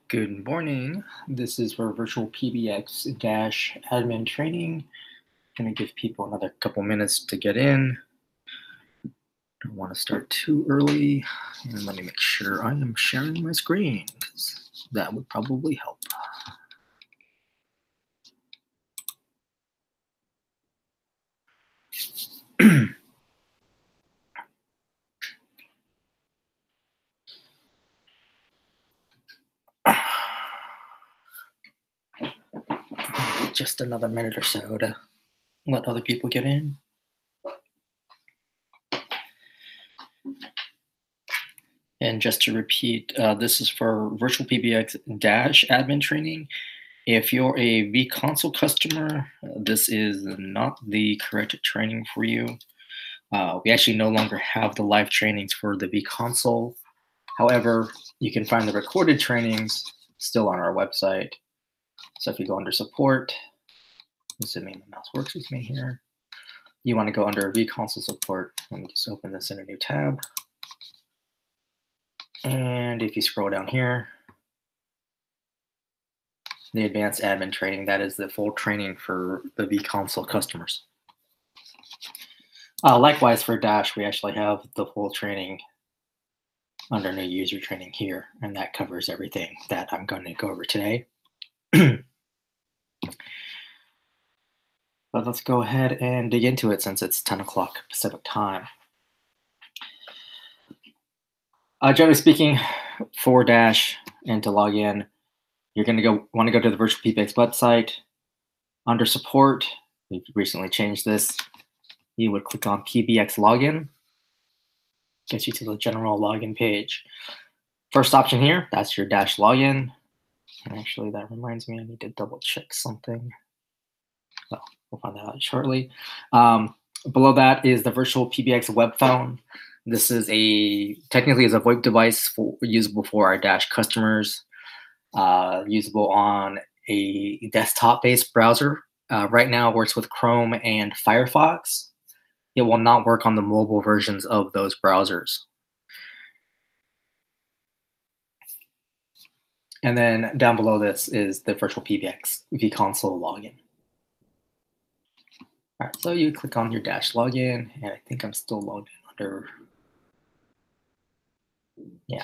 Good morning. This is for virtual PBX dash admin training. Going to give people another couple minutes to get in. Don't want to start too early. And let me make sure I am sharing my screen because that would probably help. Just another minute or so to let other people get in. And just to repeat, this is for virtual PBX dash admin training. If you're a vConsole customer, this is not the correct training for you. We actually no longer have the live trainings for the vConsole. However, you can find the recorded trainings still on our website. So if you go under support, assuming the mouse works with me here, you want to go under vConsole support. Let me just open this in a new tab. And if you scroll down here, the advanced admin training, that is the full training for the vConsole customers. Likewise for Dash, we actually have the full training under new user training here, and that covers everything that I'm going to go over today. But let's go ahead and dig into it since it's 10 o'clock Pacific time. Generally speaking, for Dash and to log in, you're going to want to go to the VirtualPBX website. Under support, we've recently changed this. You would click on PBX login, gets you to the general login page. First option here, that's your Dash login. And actually, that reminds me, I need to double check something. Well, we'll find that out shortly. Below that is the VirtualPBX web phone. This is technically is a VoIP device usable for our Dash customers, usable on a desktop-based browser. Right now, it works with Chrome and Firefox. It will not work on the mobile versions of those browsers. And then down below this is the VirtualPBX vConsole login. All right, so you click on your Dash login, and I think I'm still logged in under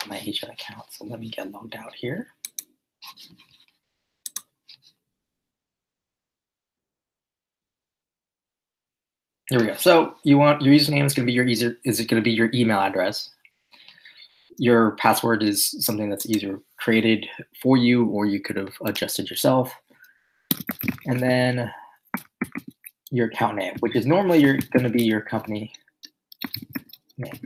my agent account. So let me get logged out here. Here we go. So you want your username is going to be your email address. Your password is something that's either created for you or you could have adjusted yourself. And then your account name, which is normally going to be your company name.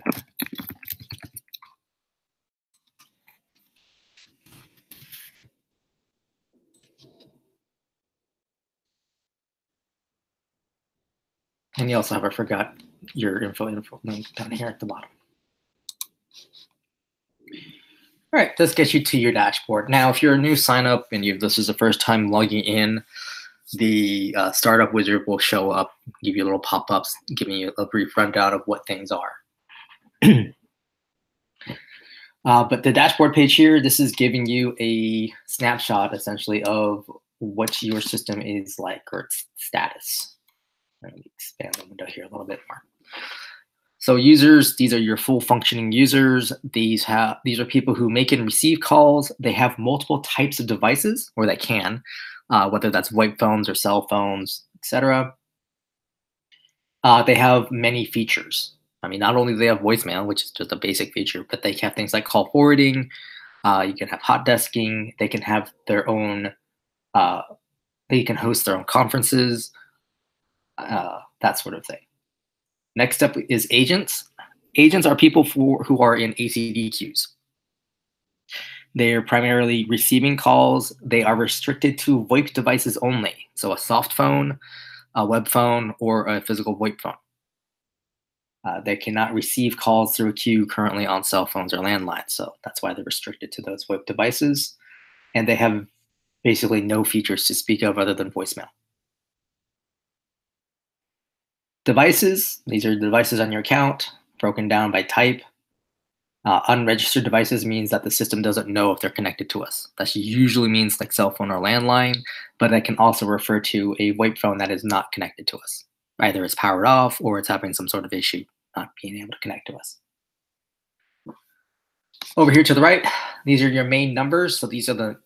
And you also have, I forgot, your info link down here at the bottom. All right, this gets you to your dashboard. Now, if you're a new sign up and this is the first time logging in, the startup wizard will show up, give you little pop-ups, giving you a brief rundown of what things are. But the dashboard page here, this is giving you a snapshot, essentially, of what your system is like or its status. Let me expand the window here a little bit more. So users, these are your full functioning users. These are people who make and receive calls. They have multiple types of devices, or they can, whether that's VoIP phones or cell phones, etc. They have many features. I mean, not only do they have voicemail, which is just a basic feature, but they have things like call forwarding. You can have hot desking. They can have their own, they can host their own conferences, that sort of thing. Next up is agents. Agents are people who are in ACD queues. They're primarily receiving calls. They are restricted to VoIP devices only. So a soft phone, a web phone, or a physical VoIP phone. They cannot receive calls through a queue currently on cell phones or landlines. So that's why they're restricted to those VoIP devices. And they have basically no features to speak of other than voicemail. Devices, these are the devices on your account, broken down by type. Unregistered devices means that the system doesn't know if they're connected to us. That usually means like cell phone or landline, but it can also refer to a VoIP phone that is not connected to us. Either it's powered off or it's having some sort of issue not being able to connect to us. Over here to the right, these are your main numbers. So these are the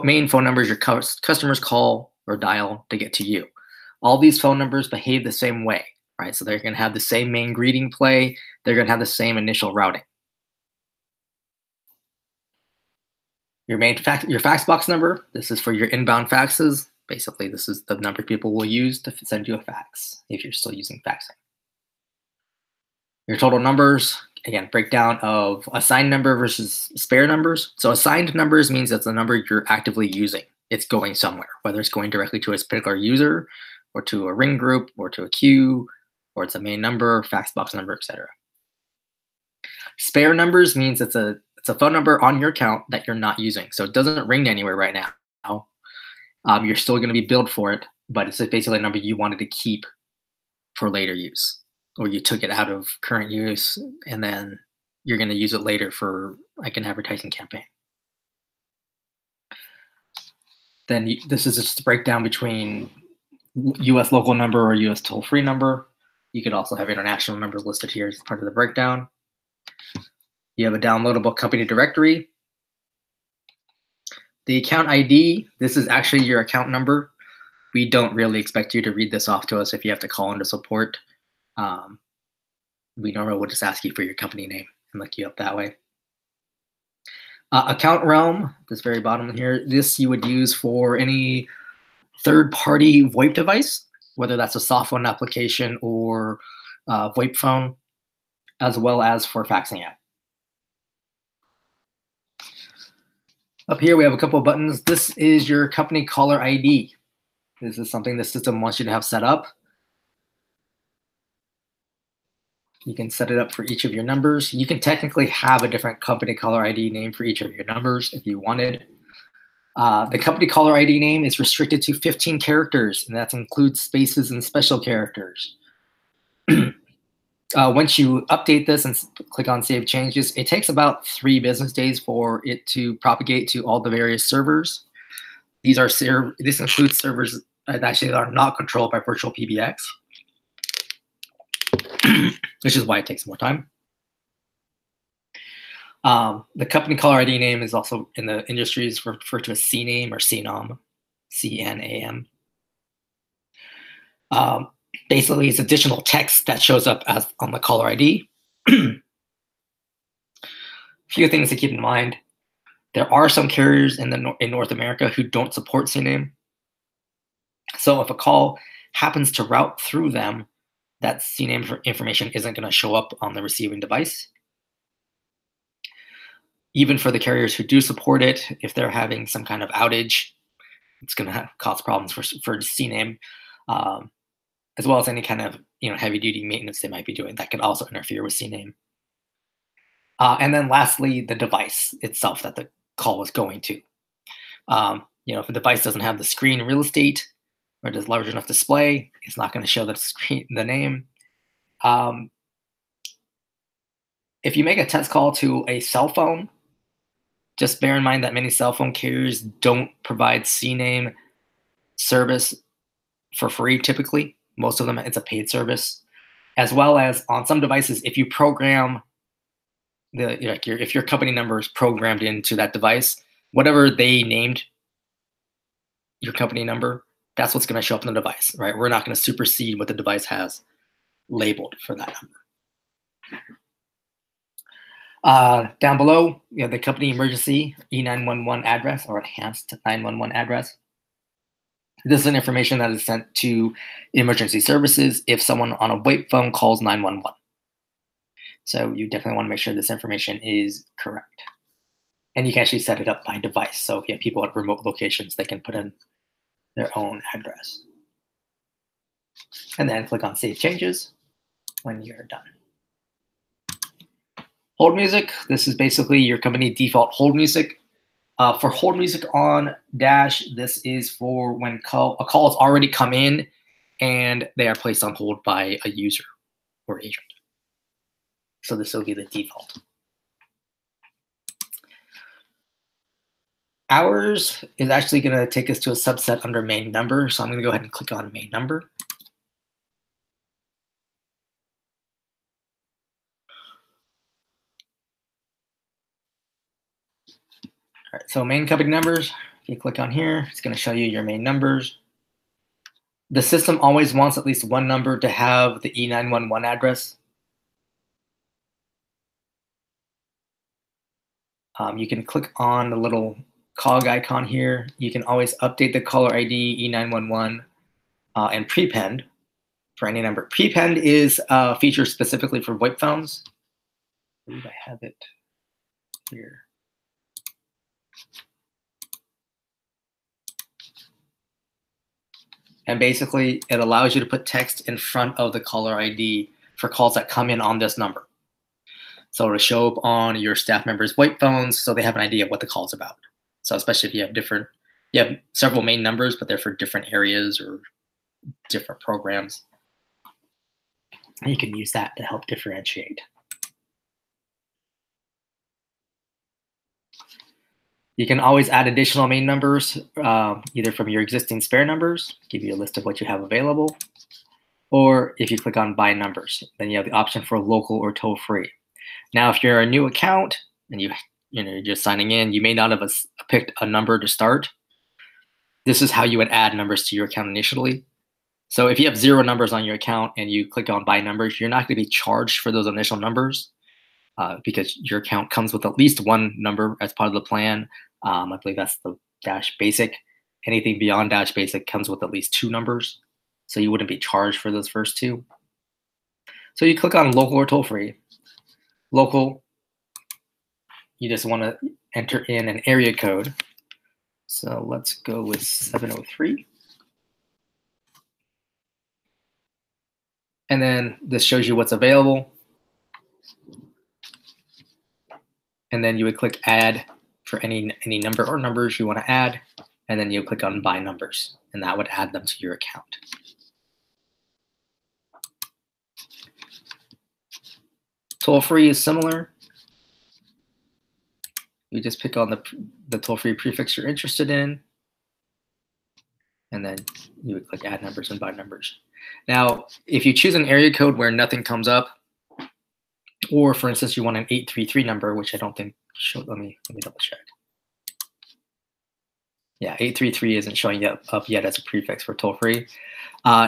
main phone numbers your customers call or dial to get to you. All these phone numbers behave the same way, right? So they're going to have the same main greeting play. They're going to have the same initial routing. Your fax box number, this is for your inbound faxes. Basically, this is the number people will use to send you a fax if you're still using faxing. Your total numbers, again, breakdown of assigned number versus spare numbers. So assigned numbers means that's the number you're actively using. It's going somewhere, whether it's going directly to a particular user or to a ring group or to a queue, or it's a main number, fax box number, etc. Spare numbers means it's a phone number on your account that you're not using. So it doesn't ring anywhere right now. You're still going to be billed for it, but it's basically a number you wanted to keep for later use, or you took it out of current use and then you're going to use it later for like an advertising campaign. Then this is just a breakdown between US local number or US toll-free number. You could also have international numbers listed here as part of the breakdown. You have a downloadable company directory. The account ID, this is actually your account number. We don't really expect you to read this off to us if you have to call into support. We normally will just ask you for your company name and look you up that way. Account realm, this very bottom here, this you would use for any third-party VoIP device, whether that's a soft phone application or VoIP phone, as well as for faxing app. Up here, we have a couple of buttons. This is your company caller ID. This is something the system wants you to have set up. You can set it up for each of your numbers. You can technically have a different company caller ID name for each of your numbers if you wanted. The company caller ID name is restricted to 15 characters, and that includes spaces and special characters. Once you update this and click on Save Changes, it takes about 3 business days for it to propagate to all the various servers. This includes servers that actually are not controlled by VirtualPBX, which is why it takes more time. The company caller ID name is also in the industry is referred to as CNAME or CNAM, CNAM. Basically, it's additional text that shows up as on the caller ID. A few things to keep in mind. There are some carriers in North America who don't support CNAME. So if a call happens to route through them, that CNAME information isn't going to show up on the receiving device. Even for the carriers who do support it, if they're having some kind of outage, it's going to cause problems for CNAME, as well as any kind of heavy-duty maintenance they might be doing that could also interfere with CNAME. And then lastly, the device itself that the call was going to. If a device doesn't have the screen real estate or does large enough display, it's not going to show the name. If you make a test call to a cell phone, just bear in mind that many cell phone carriers don't provide CNAME service for free typically. Most of them, it's a paid service. As well as on some devices, if you program if your company number is programmed into that device, whatever they named your company number, that's what's going to show up in the device, right? We're not going to supersede what the device has labeled for that number. Down below, you have the company emergency E911 address or enhanced 911 address. This is information that is sent to emergency services if someone on a VoIP phone calls 911. So you definitely want to make sure this information is correct. And you can actually set it up by device. So if you have people at remote locations, they can put in their own address. And then click on Save Changes when you're done. Hold music. This is basically your company default hold music. For hold music on Dash, this is for when a call has already come in and they are placed on hold by a user or agent. So this will be the default. Hours is actually going to take us to a subset under main number. So I'm going to go ahead and click on main number. All right, so main company numbers, if you click on here, it's going to show you your main numbers. The system always wants at least one number to have the E911 address. You can click on the little cog icon here. You can always update the caller ID E911 and prepend for any number. Prepend is a feature specifically for VoIP phones. I believe I have it here. And basically, it allows you to put text in front of the caller ID for calls that come in on this number. So it'll show up on your staff members' VoIP phones so they have an idea of what the call is about. So especially if you have several main numbers, but they're for different areas or different programs. And you can use that to help differentiate. You can always add additional main numbers, either from your existing spare numbers, give you a list of what you have available, or if you click on by numbers, then you have the option for local or toll free. Now, if you're a new account and you're just signing in, you may not have picked a number to start. This is how you would add numbers to your account initially. So if you have 0 numbers on your account and you click on by numbers, you're not going to be charged for those initial numbers because your account comes with at least one number as part of the plan. I believe that's the Dash Basic. Anything beyond Dash Basic comes with at least 2 numbers. So you wouldn't be charged for those first 2. So you click on local or toll free. Local, you just want to enter in an area code. So let's go with 703. And then this shows you what's available. And then you would click add for any number or numbers you want to add. And then you click on by numbers, and that would add them to your account. Toll-free is similar. You just pick on the toll-free prefix you're interested in, and then you would click add numbers and by numbers. Now, if you choose an area code where nothing comes up, or for instance, you want an 833 number, which I don't think showed, let me double check. Yeah, 833 isn't showing up yet as a prefix for toll-free.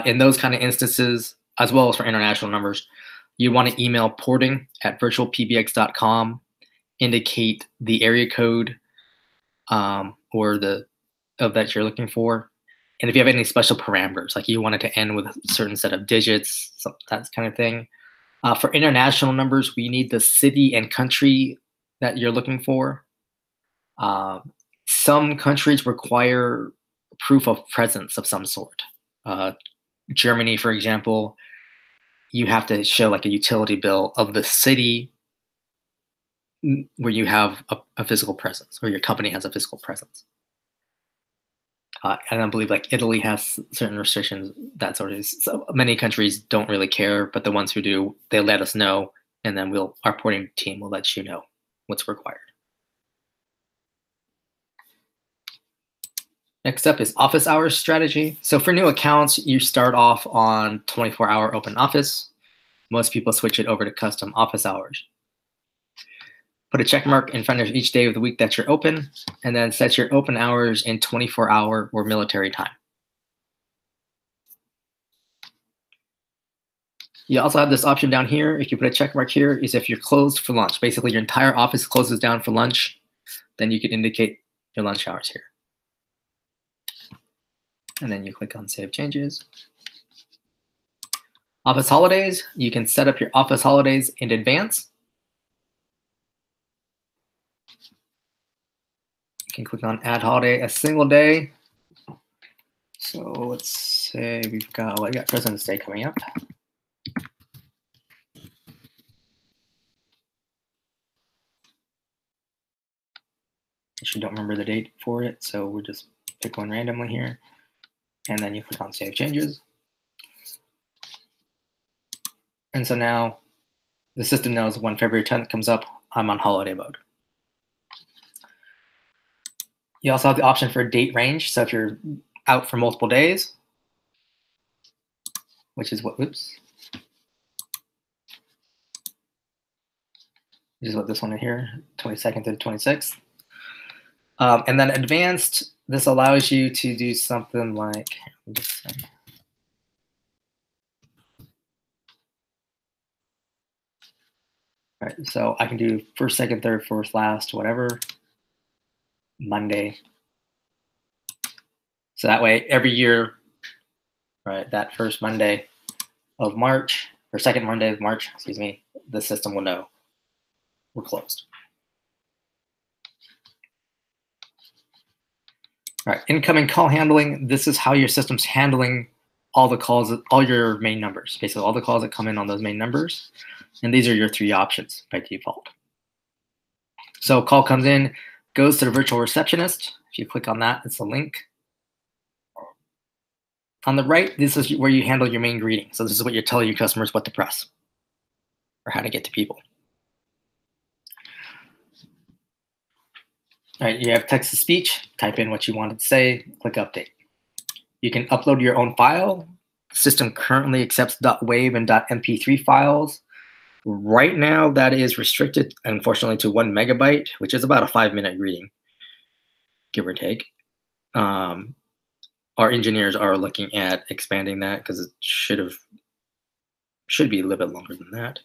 In those kind of instances, as well as for international numbers, you want to email porting at virtualpbx.com, indicate the area code or that you're looking for. And if you have any special parameters, like you want it to end with a certain set of digits, that kind of thing. For international numbers, we need the city and country that you're looking for. Some countries require proof of presence of some sort. Germany, for example, you have to show like a utility bill of the city where you have a physical presence, or your company has a physical presence. And I believe like Italy has certain restrictions, that sort of. So many countries don't really care, but the ones who do, they let us know, and then our porting team will let you know what's required. Next up is office hours strategy. So for new accounts, you start off on 24-hour open office. Most people switch it over to custom office hours. Put a check mark in front of each day of the week that you're open, and then set your open hours in 24-hour or military time. You also have this option down here. If you put a check mark here, is if you're closed for lunch. Basically, your entire office closes down for lunch, then you can indicate your lunch hours here. And then you click on Save Changes. Office holidays, you can set up your office holidays in advance. You can click on Add Holiday a single day. So let's say we got President's Day coming up. I actually don't remember the date for it, so we'll just pick one randomly here. And then you click on Save Changes. And so now the system knows when February 10th comes up, I'm on holiday mode. You also have the option for date range. So if you're out for multiple days, which is what, oops, which is what this one in here, 22nd to the 26th. And then advanced, this allows you to do something like, all right, so I can do first, second, third, fourth, last, whatever, Monday. So that way, every year, right, that first Monday of March, or second Monday of March, excuse me, the system will know we're closed. All right, incoming call handling. This is how your system's handling all the calls, all your main numbers, basically all the calls that come in on those main numbers. And these are your 3 options by default. So call comes in, goes to the virtual receptionist. If you click on that, it's a link. On the right, this is where you handle your main greeting. So this is what you're telling your customers what to press or how to get to people. All right, you have text to speech, type in what you wanted to say, click update. You can upload your own file. The system currently accepts .wav and .mp3 files. Right now, that is restricted, unfortunately, to 1 megabyte, which is about a 5-minute greeting, give or take. Our engineers are looking at expanding that because it should be a little bit longer than that.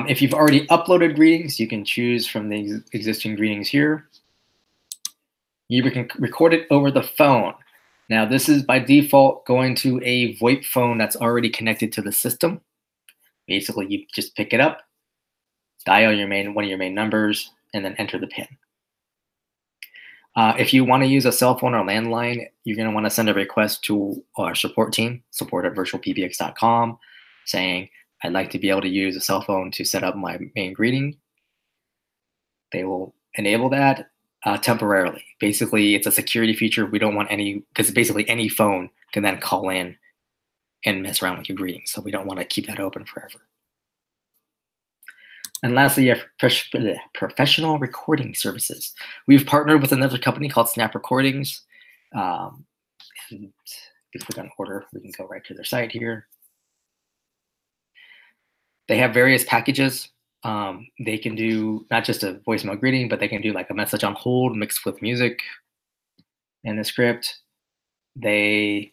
If you've already uploaded greetings, you can choose from the existing greetings here. You can record it over the phone. Now, this is by default going to a VoIP phone that's already connected to the system. Basically, you just pick it up, dial one of your main numbers, and then enter the PIN. If you want to use a cell phone or landline, you're going to want to send a request to our support team, support@virtualpbx.com, saying, I'd like to be able to use a cell phone to set up my main greeting. They will enable that temporarily. Basically, it's a security feature. We don't want because basically any phone can then call in and mess around with your greetings. So we don't want to keep that open forever. And lastly, you have professional recording services. We've partnered with another company called Snap Recordings. And if we click on order, we can go right to their site here. They have various packages. They can do not just a voicemail greeting, but they can do like a message on hold mixed with music in the script. Here's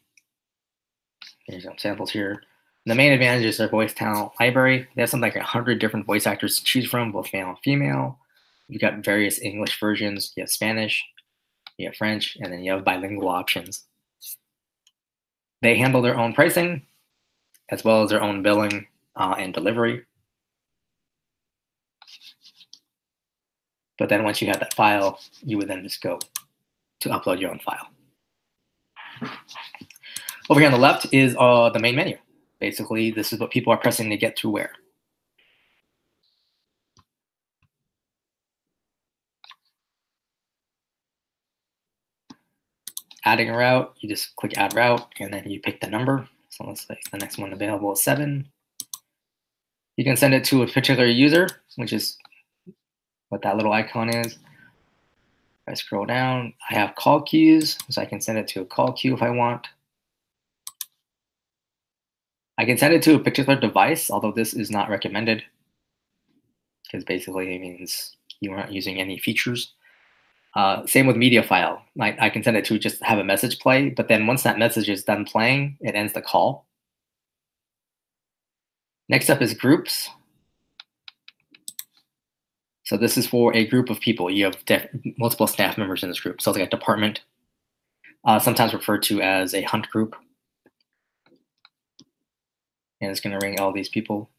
some samples here. The main advantage is their voice talent library. They have something like 100 different voice actors to choose from, both male and female. You've got various English versions. You have Spanish, you have French, and then you have bilingual options. They handle their own pricing, as well as their own billing and delivery. But then once you have that file, you would then just go to upload your own file. Over here on the left is the main menu. Basically, this is what people are pressing to get to where. Adding a route, you just click add route, and then you pick the number. So let's say the next one available is 7. You can send it to a particular user, which is what that little icon is. If I scroll down, I have call queues, so I can send it to a call queue if I want. I can send it to a particular device, although this is not recommended, because basically it means you aren't using any features. Same with media file. I can send it to just have a message play, but then once that message is done playing, it ends the call. Next up is groups. So this is for a group of people. You have multiple staff members in this group. So it's like a department, sometimes referred to as a hunt group. And it's going to ring all these people.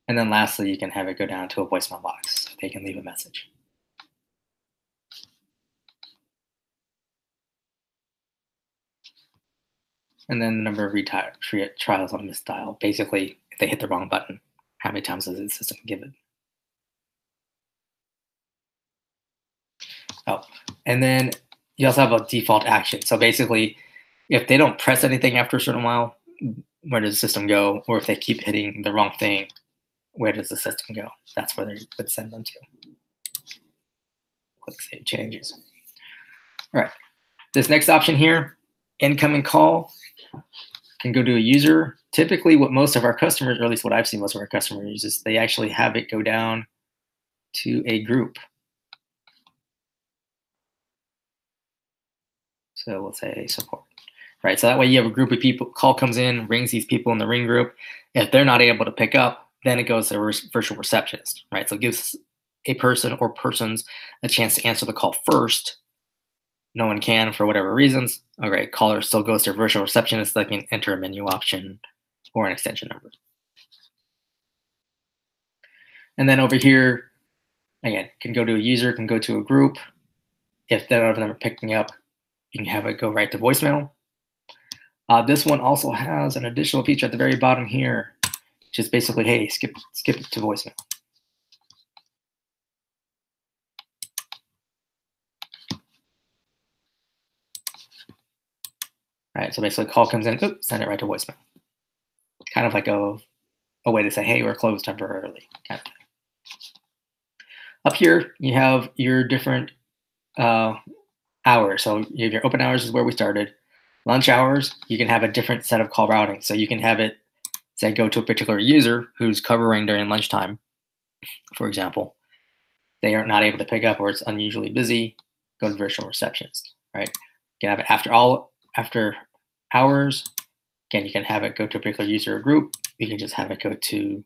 And then lastly, you can have it go down to a voicemail box so they can leave a message. And then the number of trials on this dial. Basically, if they hit the wrong button, how many times does the system give it? Oh, and then you also have a default action. So basically, if they don't press anything after a certain while, where does the system go? Or if they keep hitting the wrong thing, where does the system go? That's where they would send them to. Click Save Changes. All right. This next option here, incoming call, can go to a user. Typically, what most of our customers, or at least what I've seen most of our customers use, is they actually have it go down to a group. So we'll say support. Right, so that way you have a group of people, call comes in, rings these people in the ring group. If they're not able to pick up, then it goes to a virtual receptionist, right? So it gives a person or persons a chance to answer the call first. No one can for whatever reasons. All right, caller still goes to a virtual receptionist that can enter a menu option or an extension number. And then over here, again, can go to a user, can go to a group. If none of them are picking up, you can have it go right to voicemail. This one also has an additional feature at the very bottom here, which is basically, hey, skip it to voicemail. All right, so basically, call comes in, oops, send it right to voicemail. Kind of like a way to say, hey, we're closed temporarily. Kind of thing. Up here, you have your different hours. So you have your open hours is where we started. Lunch hours, you can have a different set of call routing. So you can have it, say, go to a particular user who's covering during lunchtime, for example. They are not able to pick up or it's unusually busy, go to virtual receptionist, right? You can have it after hours. Again, you can have it go to a particular user or group. You can just have it go to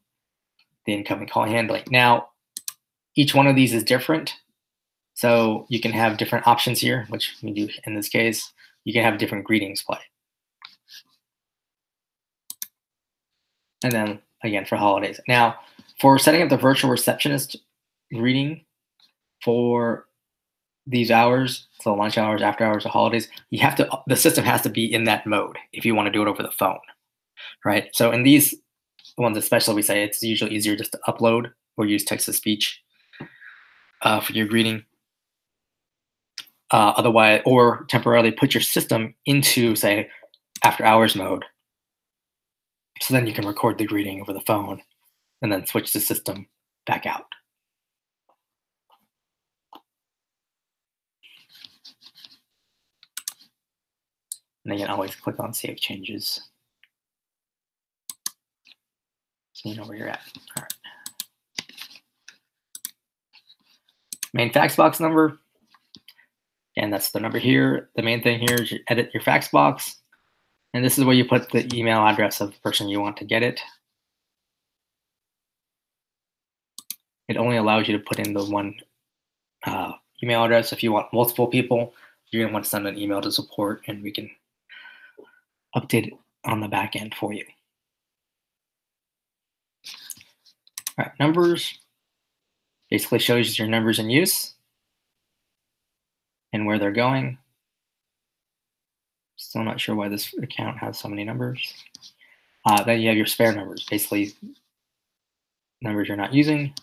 the incoming call handling. Now, each one of these is different. So you can have different options here, which we do in this case. You can have different greetings play. And then again, for holidays. Now, for setting up the virtual receptionist greeting for these hours, so lunch hours, after hours, or holidays, the system has to be in that mode if you want to do it over the phone, right? So in these ones especially, we say it's usually easier just to upload or use text-to-speech for your greeting. Otherwise, or temporarily put your system into, say, after hours mode. So then you can record the greeting over the phone and then switch the system back out. And again, always click on Save Changes. So you know where you're at. All right. Main fax box number. And that's the number here. The main thing here is you edit your fax box. And this is where you put the email address of the person you want to get it. It only allows you to put in the one email address. If you want multiple people, you're going to want to send an email to support, and we can update it on the back end for you. All right, numbers basically shows your numbers in use and where they're going. Still not sure why this account has so many numbers. Then you have your spare numbers, basically numbers you're not using.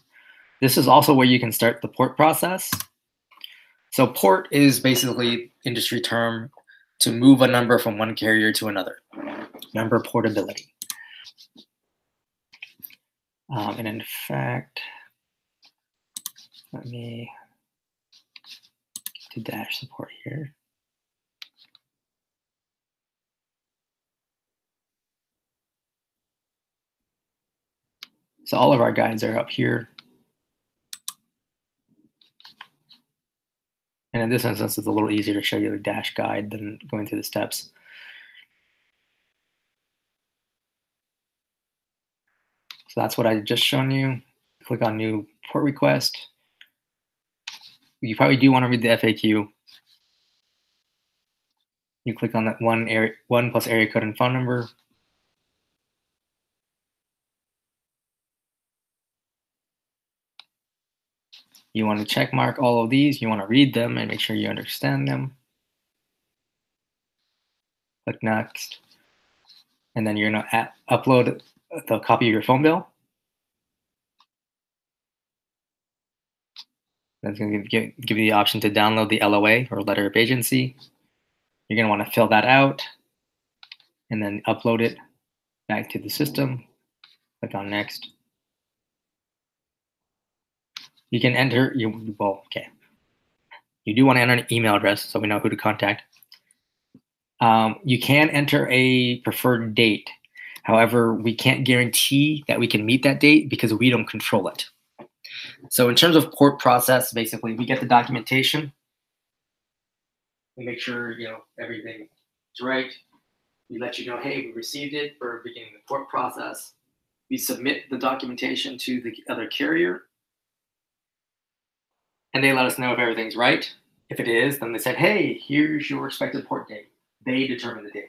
This is also where you can start the port process. So port is basically industry term to move a number from one carrier to another. Number portability. And in fact, let me get to dash support here. So all of our guides are up here. And in this instance, it's a little easier to show you the dash guide than going through the steps. So that's what I just shown you. Click on new port request. You probably do want to read the FAQ. You click on that one plus area code and phone number. You want to check mark all of these. You want to read them and make sure you understand them. Click next. And then you're going to upload the copy of your phone bill. That's going to give you the option to download the LOA or letter of agency. You're going to want to fill that out and then upload it back to the system. Click on next. You can enter okay. You do want to enter an email address so we know who to contact. You can enter a preferred date. However, we can't guarantee that we can meet that date because we don't control it. So in terms of port process, basically, we get the documentation. We make sure everything is right. We let you know, hey, we received it. We're beginning the port process. We submit the documentation to the other carrier, and they let us know if everything's right. If it is, then they said, hey, here's your expected port date. They determine the date.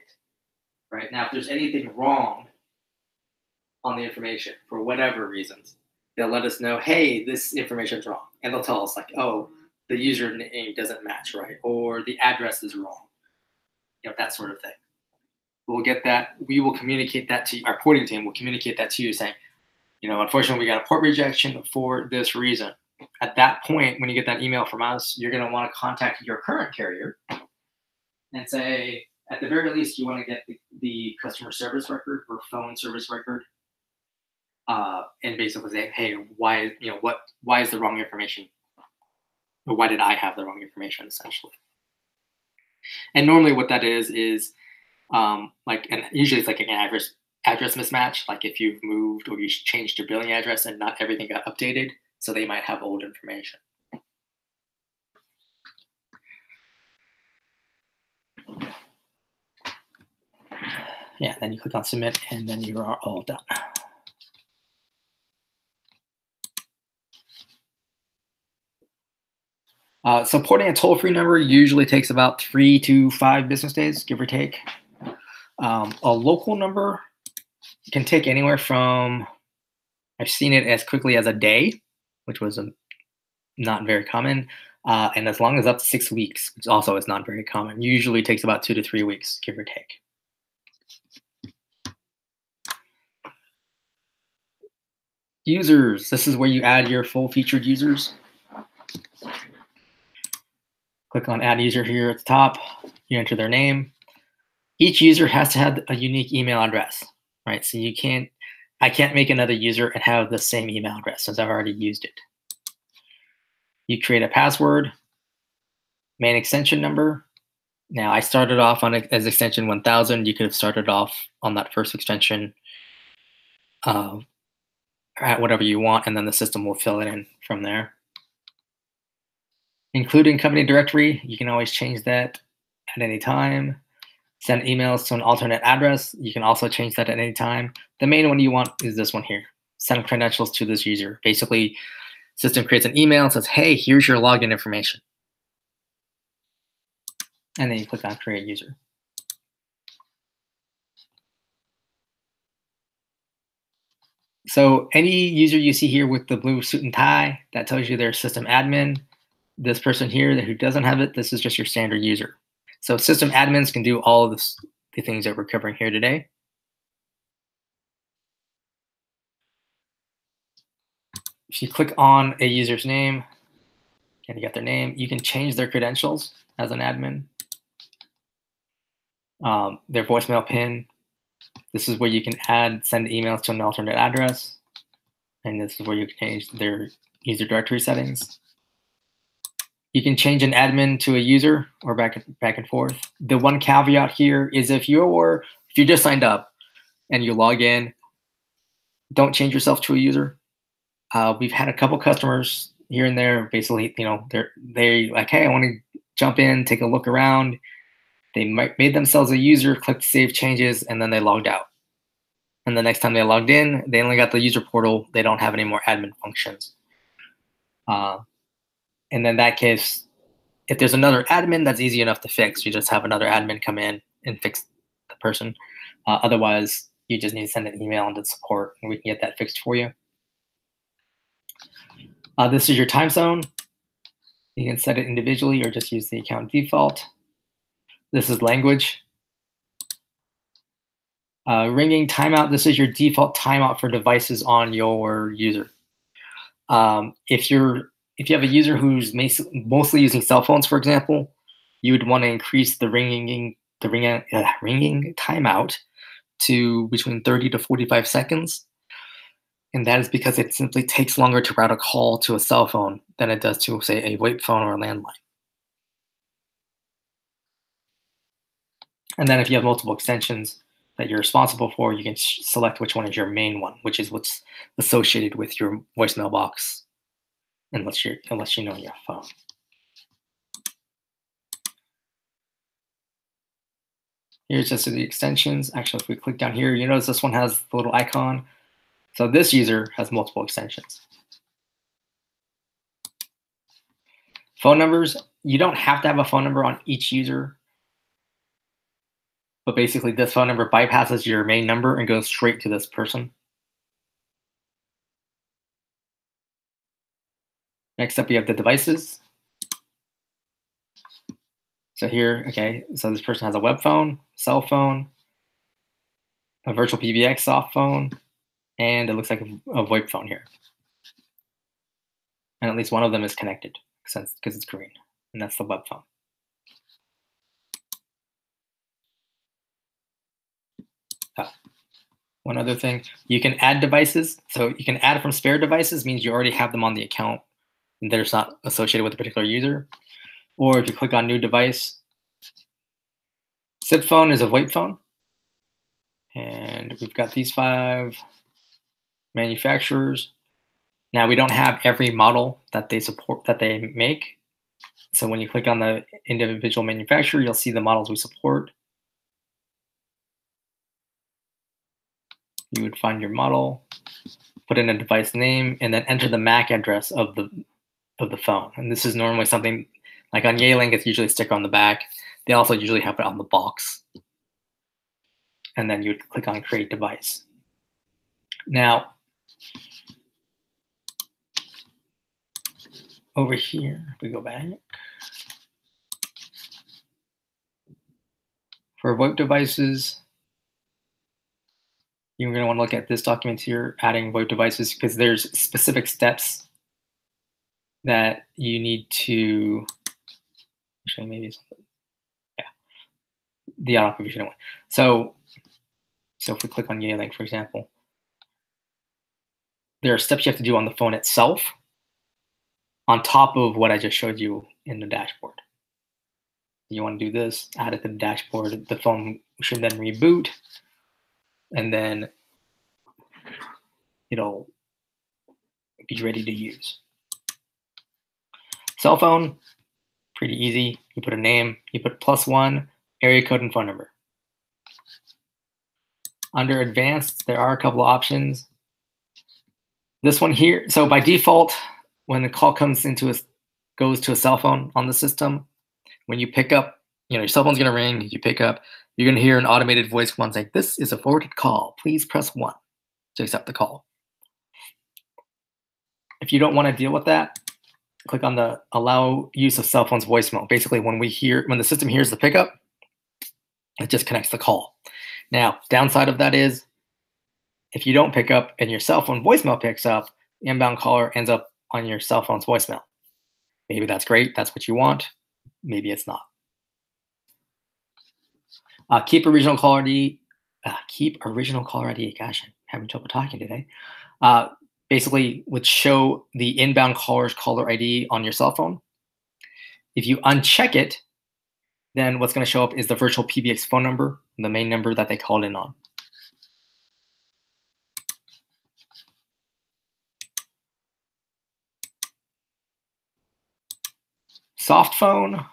Right now, if there's anything wrong on the information for whatever reasons, they'll let us know, hey, this information's wrong. And they'll tell us like, oh, the username doesn't match, right? Or the address is wrong. That sort of thing. We'll get that. We will communicate that to our porting team. Will communicate that to you saying, unfortunately, we got a port rejection for this reason. At that point, when you get that email from us, you're going to want to contact your current carrier and say, at the very least, you want to get the customer service record or phone service record, and basically say, hey, why is the wrong information? Or why did I have the wrong information, essentially? And normally what that is and usually it's like an address mismatch. Like if you've moved or you changed your billing address and not everything got updated, so they might have old information. Yeah, then you click on submit, and then you are all done. Supporting a toll-free number usually takes about 3 to 5 business days, give or take. A local number can take anywhere from, I've seen it as quickly as a day, which was not very common, and as long as up to 6 weeks, which also is not very common. Usually takes about 2 to 3 weeks, give or take. Users, this is where you add your full-featured users. Click on add user here at the top. You enter their name. Each user has to have a unique email address, right? So I can't make another user and have the same email address since I've already used it. You create a password, main extension number. Now I started off on as extension 1000. You could have started off on that first extension at whatever you want, and then the system will fill it in from there. Including company directory, you can always change that at any time. Send emails to an alternate address. You can also change that at any time. The main one you want is this one here. Send credentials to this user. Basically, system creates an email and says, hey, here's your login information. And then you click on create user. So any user you see here with the blue suit and tie, that tells you they're system admin. This person here who doesn't have it, this is just your standard user. So system admins can do all of the things that we're covering here today. If you click on a user's name, and you get their name, you can change their credentials as an admin. Their voicemail pin. This is where you can send emails to an alternate address. And this is where you can change their user directory settings. You can change an admin to a user or back and forth. The one caveat here is if you just signed up and you log in, don't change yourself to a user. We've had a couple customers here and there. Basically, they like, hey, I want to jump in, take a look around. They made themselves a user, clicked save changes, and then they logged out. And the next time they logged in, they only got the user portal. They don't have any more admin functions. And in that case, if there's another admin, that's easy enough to fix. You just have another admin come in and fix the person. Otherwise, you just need to send an email into support, and we can get that fixed for you. This is your time zone. You can set it individually or just use the account default. This is language. Ringing timeout. This is your default timeout for devices on your user. If you have a user who's mostly using cell phones, for example, you would want to increase the ringing timeout to between 30 to 45 seconds. And that is because it simply takes longer to route a call to a cell phone than it does to, say, a VoIP phone or a landline. And then if you have multiple extensions that you're responsible for, you can select which one is your main one, which is what's associated with your voicemail box, unless you know your phone. Here's just the extensions. Actually, if we click down here, you notice this one has the little icon. So this user has multiple extensions. Phone numbers, you don't have to have a phone number on each user. But basically, this phone number bypasses your main number and goes straight to this person. Next up, we have the devices. So here, okay, so this person has a web phone, cell phone, a VirtualPBX soft phone, and it looks like a VoIP phone here. And at least one of them is connected because it's green, and that's the web phone. One other thing, you can add devices. So you can add from spare devices, means you already have them on the account and they're not associated with a particular user. Or if you click on new device, SIP phone is a VoIP phone. And we've got these 5 manufacturers. Now we don't have every model that they support, that they make. So when you click on the individual manufacturer, you'll see the models we support. You would find your model, put in a device name, and then enter the MAC address of the phone. And this is normally something like on Yealink, it's usually a sticker on the back. They also usually have it on the box. And then you would click on create device. Now, over here, if we go back, for VoIP devices, you're going to want to look at this document here, adding VoIP devices, because there's specific steps that you need to, actually maybe it's, yeah, the auto confusion one. So if we click on Yealink, for example, there are steps you have to do on the phone itself on top of what I just showed you in the dashboard. You want to do this, add it to the dashboard. The phone should then reboot, and then it'll be ready to use. Cell phone, pretty easy. You put a name, you put +1, area code, and phone number. Under advanced, there are a couple of options. This one here, so by default, when the call goes to a cell phone on the system, when you pick up, your cell phone's gonna ring, you pick up, you're gonna hear an automated voice command saying, "This is a forwarded call. Please press 1 to accept the call." If you don't want to deal with that, click on the allow use of cell phone's voicemail. Basically, when the system hears the pickup, it just connects the call. Now, downside of that is if you don't pick up and your cell phone voicemail picks up, the inbound caller ends up on your cell phone's voicemail. Maybe that's great. That's what you want. Maybe it's not. Keep original caller ID. Gosh, I'm having trouble talking today. Basically would show the inbound caller's caller ID on your cell phone. If you uncheck it, then what's going to show up is the VirtualPBX phone number, the main number that they called in on. Soft phone.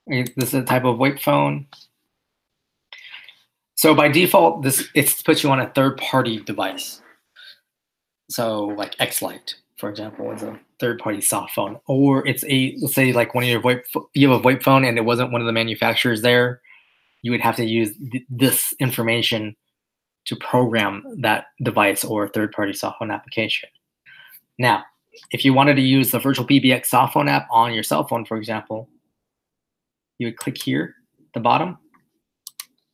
This is a type of VoIP phone. So by default, it puts you on a third-party device. So like Xlite, for example, is a third-party soft phone, or it's let's say like one of your you have a VoIP phone and it wasn't one of the manufacturers there, you would have to use this information to program that device or third-party soft phone application. Now, if you wanted to use the VirtualPBX soft phone app on your cell phone, for example, you would click here at the bottom.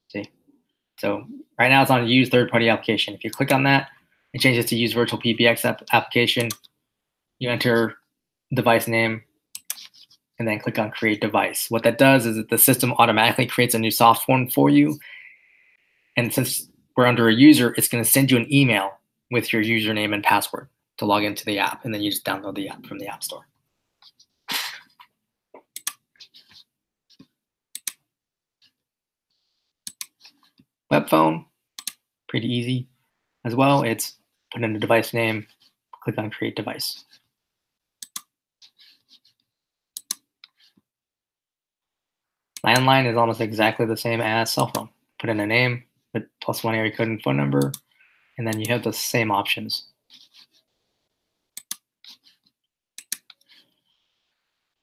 See, so right now it's on use third-party application. If you click on that, it changes to use VirtualPBX application. You enter device name, and then click on create device. What that does is that the system automatically creates a new soft phone for you. And since we're under a user, it's going to send you an email with your username and password to log into the app. And then you just download the app from the App Store. web phone, pretty easy as well. It's put in the device name, click on create device. Landline is almost exactly the same as cell phone. Put in a name, put +1 area code and phone number, and then you have the same options.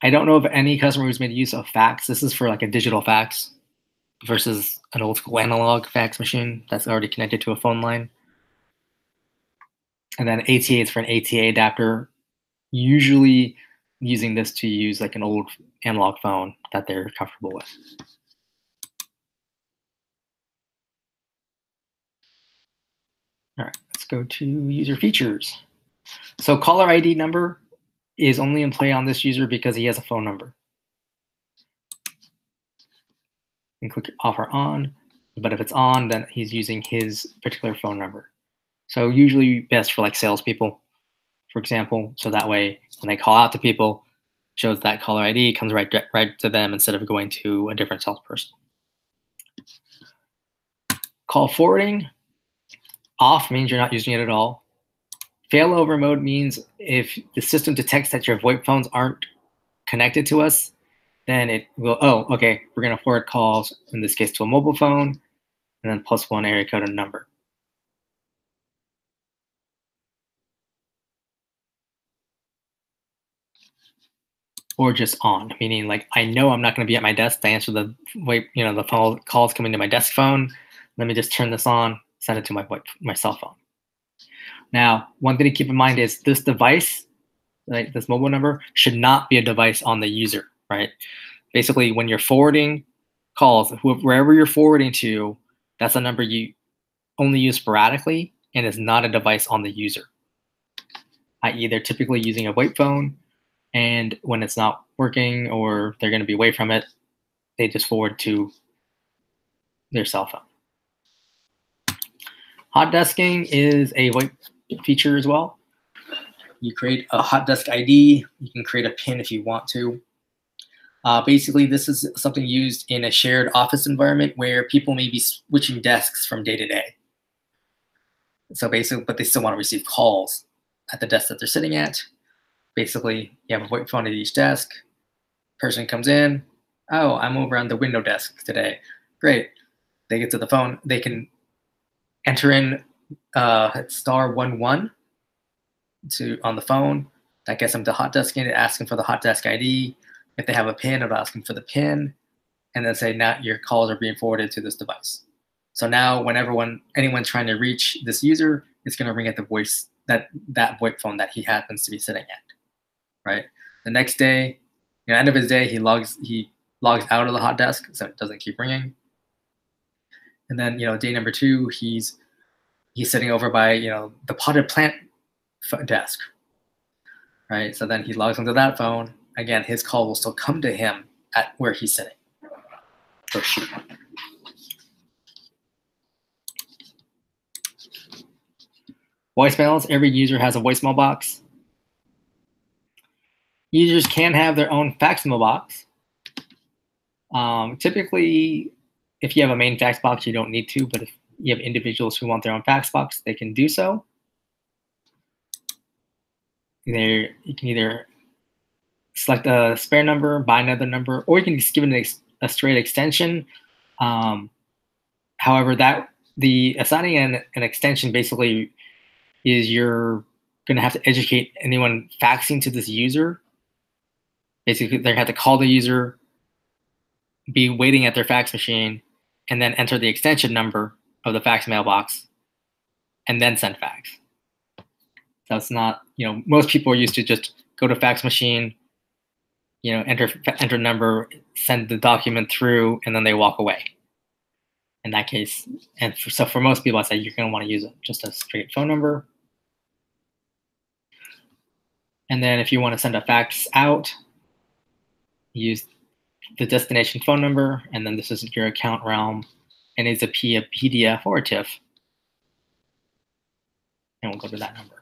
I don't know of any customer who's made use of fax. This is for like a digital fax versus an old school analog fax machine that's already connected to a phone line. And then ATA is for an ATA adapter, usually using this to use like an old analog phone that they're comfortable with. All right, let's go to user features. So caller ID number is only in play on this user because he has a phone number. And click off or on, but if it's on, then he's using his particular phone number. So usually best for like salespeople, for example, so that way when they call out to people, shows that caller ID comes right to them instead of going to a different salesperson. Call forwarding, off means you're not using it at all. Failover mode means if the system detects that your VoIP phones aren't connected to us, then it will, oh, okay, we're going to forward calls, in this case, to a mobile phone, and then +1 area code and number. Or just on, meaning like I know I'm not going to be at my desk to answer the VoIP, the phone calls coming to my desk phone. Let me just turn this on, send it to my cell phone. Now, one thing to keep in mind is this device, like this mobile number, should not be a device on the user, right? Basically, when you're forwarding calls, wherever you're forwarding to, that's a number you only use sporadically and is not a device on the user. I.e., they're typically using a VoIP phone, and when it's not working or they're going to be away from it, they just forward to their cell phone. Hot desking is a VoIP feature as well. You create a hot desk ID. You can create a PIN if you want to. Basically, this is something used in a shared office environment where people may be switching desks from day to day. So basically, but they still want to receive calls at the desk that they're sitting at. Basically, you have a VoIP phone at each desk. Person comes in. Oh, I'm over on the window desk today. Great. They get to the phone. They can enter in *11 on the phone. That gets them to hot desking. It asks them for the hot desk ID. If they have a PIN, it'll ask them for the PIN, and then say, now your calls are being forwarded to this device. So now whenever anyone's trying to reach this user, it's going to ring at the voice that VoIP phone that he happens to be sitting at, right? The next day, at the end of his day, he logs out of the hot desk so it doesn't keep ringing. And then, day number 2, he's sitting over by, the potted plant desk, right? So then he logs onto that phone. Again, his call will still come to him at where he's sitting. Or she. Voicemails, every user has a voicemail box. Users can have their own fax mailbox. Typically, if you have a main fax box, you don't need to, but if you have individuals who want their own fax box, they can do so. You can either select a spare number, buy another number, or you can just give it a straight extension. However, the assigning an extension basically is you're going to have to educate anyone faxing to this user. Basically, they have to call the user, be waiting at their fax machine, and then enter the extension number of the fax mailbox, and then send fax. So it's not, most people are used to just go to fax machine, enter number, send the document through, and then they walk away. In that case, so for most people, I say you're going to want to use just a straight phone number. And then if you want to send a fax out, use the destination phone number, and then this is your account realm, and it's a PDF or a TIFF. And we'll go to that number.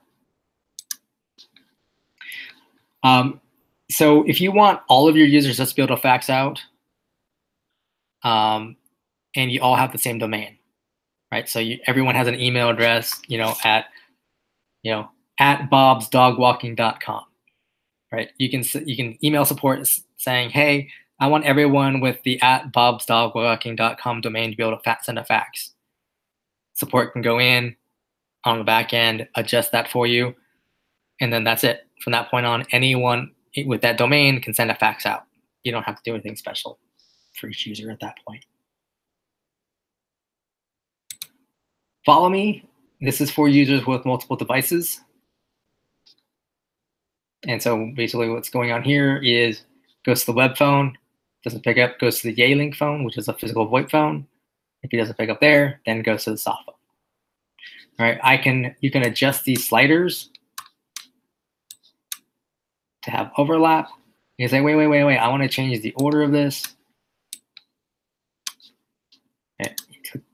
So if you want all of your users just to be able to fax out, and you all have the same domain, right? So everyone has an email address, at bobsdogwalking.com, right? You can email support saying, hey, I want everyone with the at bobsdogwalking.com domain to be able to send a fax. Support can go in on the back end, adjust that for you, and then that's it. From that point on, anyone with that domain can send a fax out. You don't have to do anything special for each user at that point. Follow me. This is for users with multiple devices. And so basically what's going on here is goes to the web phone, doesn't pick up, goes to the Yay-Link phone, which is a physical VoIP phone. If he doesn't pick up there, then goes to the soft phone. All right, you can adjust these sliders to have overlap. You can say, wait, I want to change the order of this. Okay,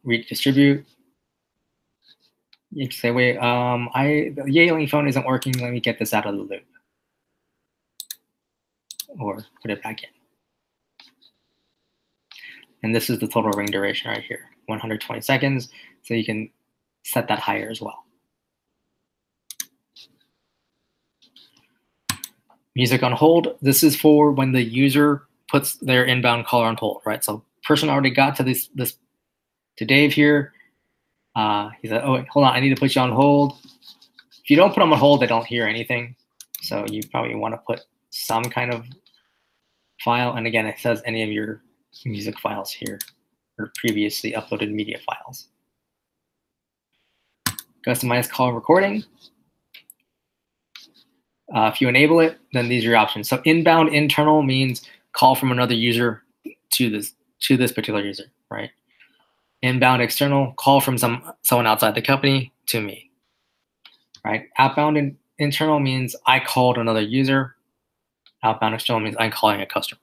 redistribute. You can say, wait, the Yay-Link phone isn't working. Let me get this out of the loop. Or put it back in. And this is the total ring duration right here, 120 seconds. So you can set that higher as well. Music on hold. This is for when the user puts their inbound caller on hold, right? So person already got to to Dave here. He said, oh, wait, hold on, I need to put you on hold. If you don't put them on hold, they don't hear anything. So you probably want to put some kind of file. And again, it says any of your music files here or previously uploaded media files. Customize call recording. If you enable it, then these are your options. So inbound internal means call from another user to this particular user, right? Inbound external, call from someone outside the company to me, right? Outbound and internal means I called another user. Outbound external means I'm calling a customer.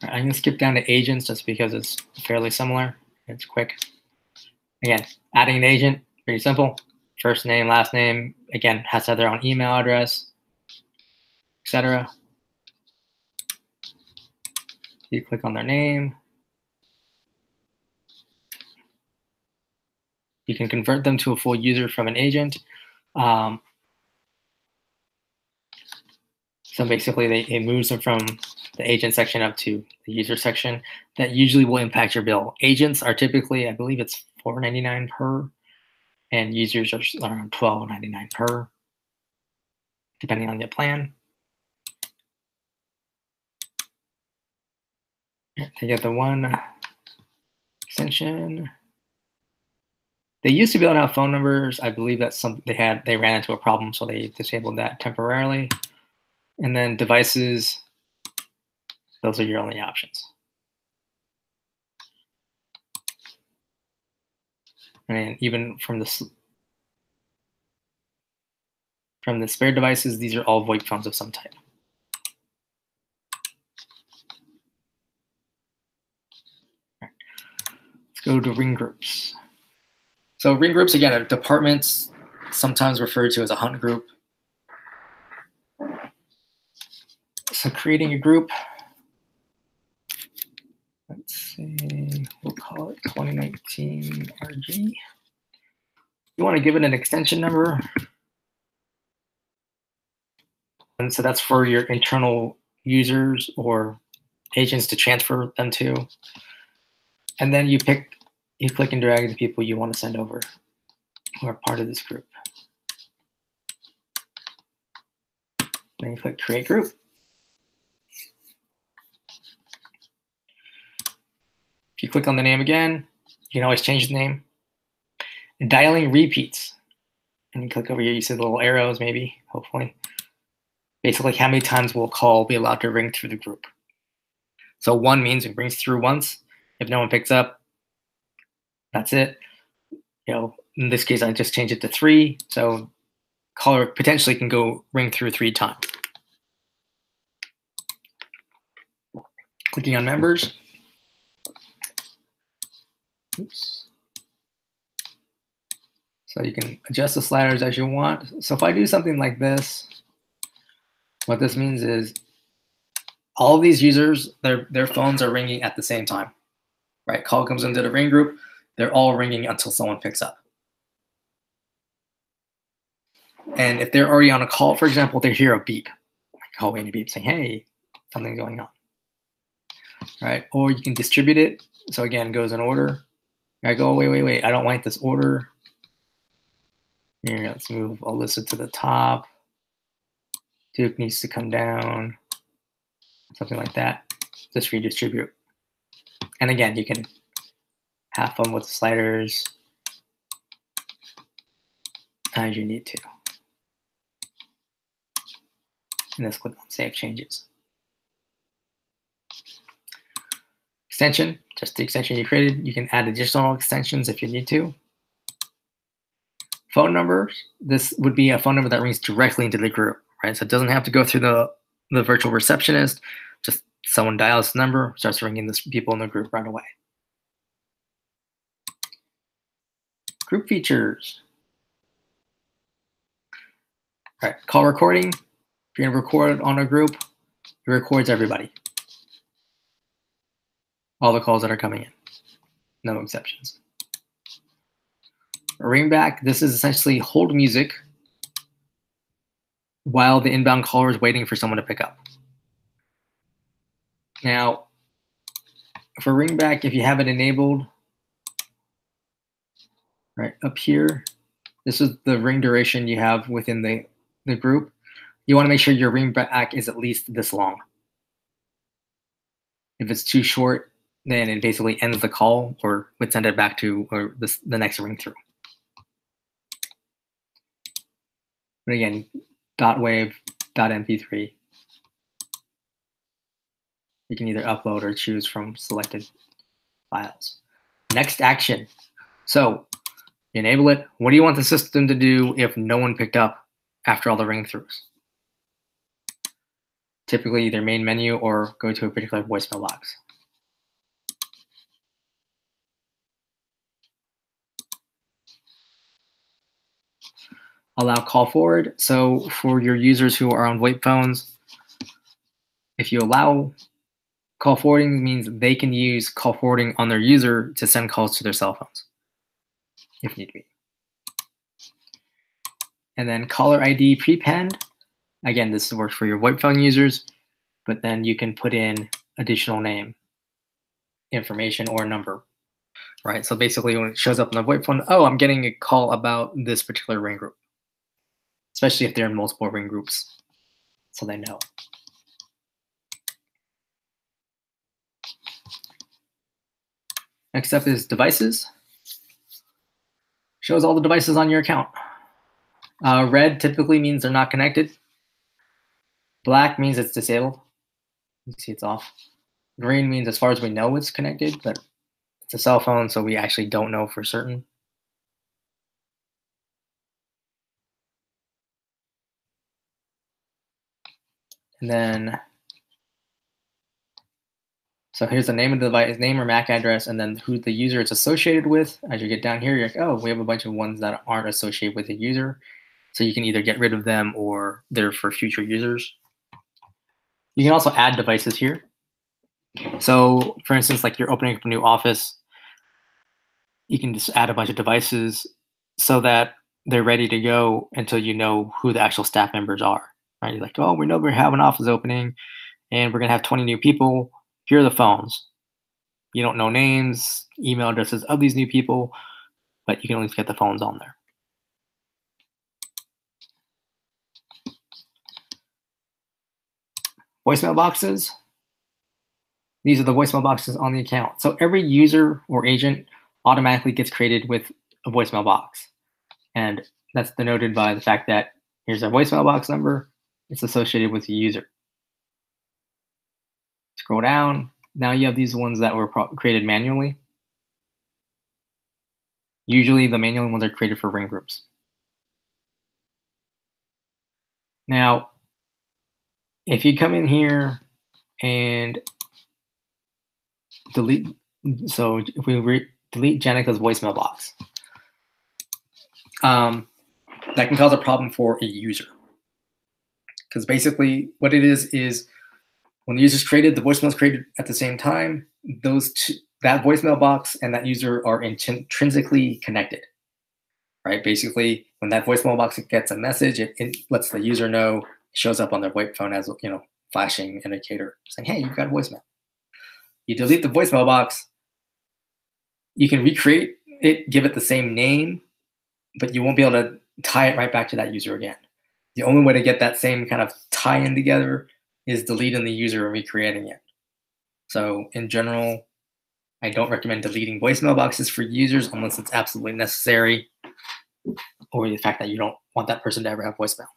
I'm going to skip down to agents just because it's fairly similar. It's quick. Again, adding an agent, pretty simple. First name, last name, again, has to have their own email address, etc. You click on their name. You can convert them to a full user from an agent. So basically, it moves them from the agent section up to the user section. That usually will impact your bill. Agents are typically, I believe it's $4.99 per, and users are around $12.99 per, depending on the plan. They get the one extension. They used to be able to have phone numbers. I believe that's something they ran into a problem, so they disabled that temporarily. And then devices, those are your only options. And even from the spare devices, these are all VoIP phones of some type. Right. Let's go to ring groups. So ring groups, again, are departments, sometimes referred to as a hunt group. So creating a group, let's say we'll call it 2019 RG. You want to give it an extension number. And so that's for your internal users or agents to transfer them to. And then you click and drag the people you want to send over who are part of this group. Then you click create group. If you click on the name again, you can always change the name. And dialing repeats. And you click over here, you see the little arrows maybe, hopefully. Basically, how many times will a call be allowed to ring through the group? So 1 means it rings through once. If no one picks up, that's it. In this case, I just changed it to 3. So caller potentially can go ring through 3 times. Clicking on members. Oops. So you can adjust the sliders as you want. So if I do something like this, what this means is all of these users, their phones are ringing at the same time, right? Call comes into the ring group, they're all ringing until someone picks up. And if they're already on a call, for example, they hear a beep, like call waiting beep saying, hey, something's going on, right? Or you can distribute it. So again, goes in order. I go, wait, I don't like this order. Here, let's move Alyssa to the top. Duke needs to come down, something like that. Just redistribute. And again, you can have fun with the sliders as you need to. And let's click on Save Changes. Extension, just the extension you created. You can add additional extensions if you need to. Phone numbers, this would be a phone number that rings directly into the group, right? So it doesn't have to go through the virtual receptionist. Just someone dials the number, starts ringing the people in the group right away. Group features. All right, call recording. If you're gonna record on a group, it records everybody. All the calls that are coming in, no exceptions. Ring back, this is essentially hold music while the inbound caller is waiting for someone to pick up. Now, for ring back, if you have it enabled, right up here, this is the ring duration you have within the group. You want to make sure your ring back is at least this long. If it's too short, then it basically ends the call or would send it back to the next ring through. But again, .wave, .mp3. You can either upload or choose from selected files. Next action. So you enable it. What do you want the system to do if no one picked up after all the ring throughs? Typically either main menu or go to a particular voicemail box. Allow call forward. So for your users who are on VoIP phones, if you allow call forwarding, means they can use call forwarding on their user to send calls to their cell phones, if need be. And then caller ID prepend. Again, this works for your VoIP phone users, but then you can put in additional name, information, or number, right? So basically when it shows up on the VoIP phone, oh, I'm getting a call about this particular ring group, especially if they're in multiple ring groups, so they know. Next up is devices. Shows all the devices on your account. Red typically means they're not connected. Black means it's disabled. You can see it's off. Green means as far as we know it's connected, but it's a cell phone, so we actually don't know for certain. And then, so here's the name of the device, name or MAC address, and then who the user is associated with. As you get down here, you're like, oh, we have a bunch of ones that aren't associated with the user. So you can either get rid of them or they're for future users. You can also add devices here. So for instance, like you're opening up a new office, you can just add a bunch of devices so that they're ready to go until you know who the actual staff members are, right? You're like, oh, we know we have an office opening and we're gonna have 20 new people. Here are the phones. You don't know names, email addresses of these new people, but you can at least get the phones on there. Voicemail boxes. These are the voicemail boxes on the account. So every user or agent automatically gets created with a voicemail box. And that's denoted by the fact that here's a voicemail box number. It's associated with the user. Scroll down. Now you have these ones that were created manually. Usually the manual ones are created for ring groups. Now, if you come in here and delete, so if we delete Jenica's voicemail box, that can cause a problem for a user. Because basically what it is when the user's created, the voicemail is created at the same time, that voicemail box and that user are intrinsically connected, right? Basically, when that voicemail box gets a message, it lets the user know, shows up on their VoIP phone as, flashing indicator saying, hey, you've got a voicemail. You delete the voicemail box, you can recreate it, give it the same name, but you won't be able to tie it right back to that user again. The only way to get that same kind of tie-in together is deleting the user and recreating it. So in general, I don't recommend deleting voicemail boxes for users unless it's absolutely necessary, or the fact that you don't want that person to ever have voicemail.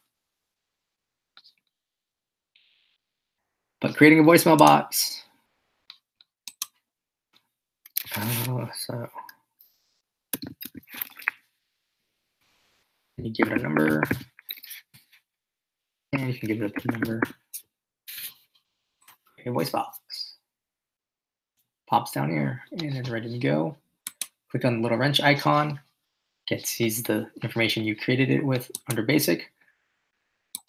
But creating a voicemail box, so you give it a number, and you can give it a PIN number. A voice box pops down here, and it's ready to go. Click on the little wrench icon. Sees the information you created it with under basic.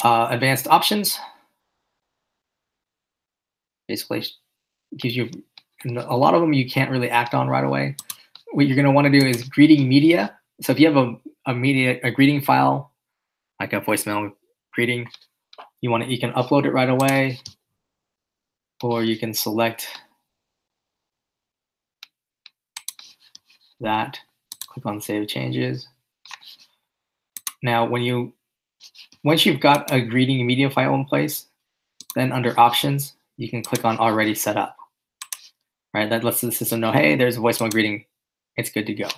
Advanced options. Basically gives you a lot of them you can't really act on right away. What you're going to want to do is greeting media. So if you have a greeting file, like a voicemail greeting, you can upload it right away, or you can select that, click on Save Changes. Now, once you've got a greeting media file in place, then under Options, you can click on Already Set Up. Right, that lets the system know, hey, there's a voicemail greeting. It's good to go.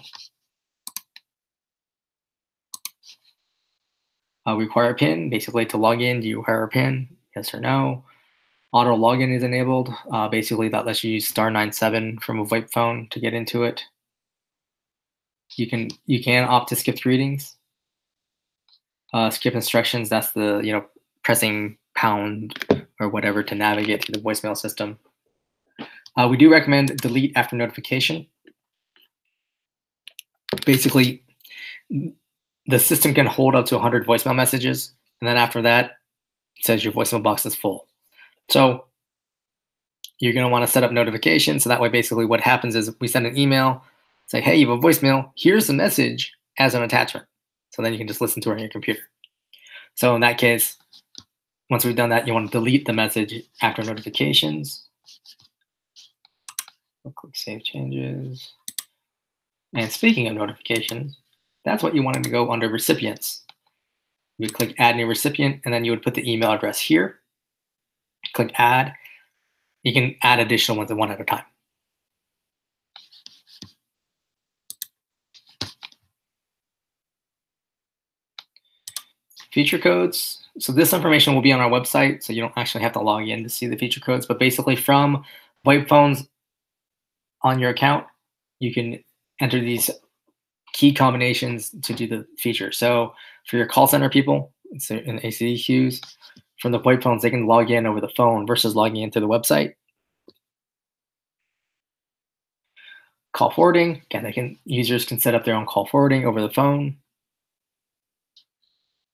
Require a PIN. Basically, to log in, do you require a PIN? Yes or no. Auto login is enabled. Basically, that lets you use *97 from a VoIP phone to get into it. You can opt to skip greetings. Skip instructions. That's the pressing pound or whatever to navigate through the voicemail system. We do recommend delete after notification. Basically, the system can hold up to 100 voicemail messages, and then after that, it says your voicemail box is full. So you're going to want to set up notifications. So that way, basically what happens is we send an email, say, hey, you have a voicemail. Here's the message as an attachment. So then you can just listen to it on your computer. So in that case, once we've done that, you want to delete the message after notifications. We'll click Save Changes. And speaking of notifications, that's what you wanted to go under Recipients. You would click Add New Recipient, and then you would put the email address here. Click Add. You can add additional ones one at a time. Feature codes. So this information will be on our website, so you don't actually have to log in to see the feature codes. But basically, from VoIP phones on your account, you can enter these key combinations to do the feature. So for your call center people, it's in ACD queues. From the VoIP phones, they can log in over the phone versus logging into the website. Call forwarding, again, users can set up their own call forwarding over the phone.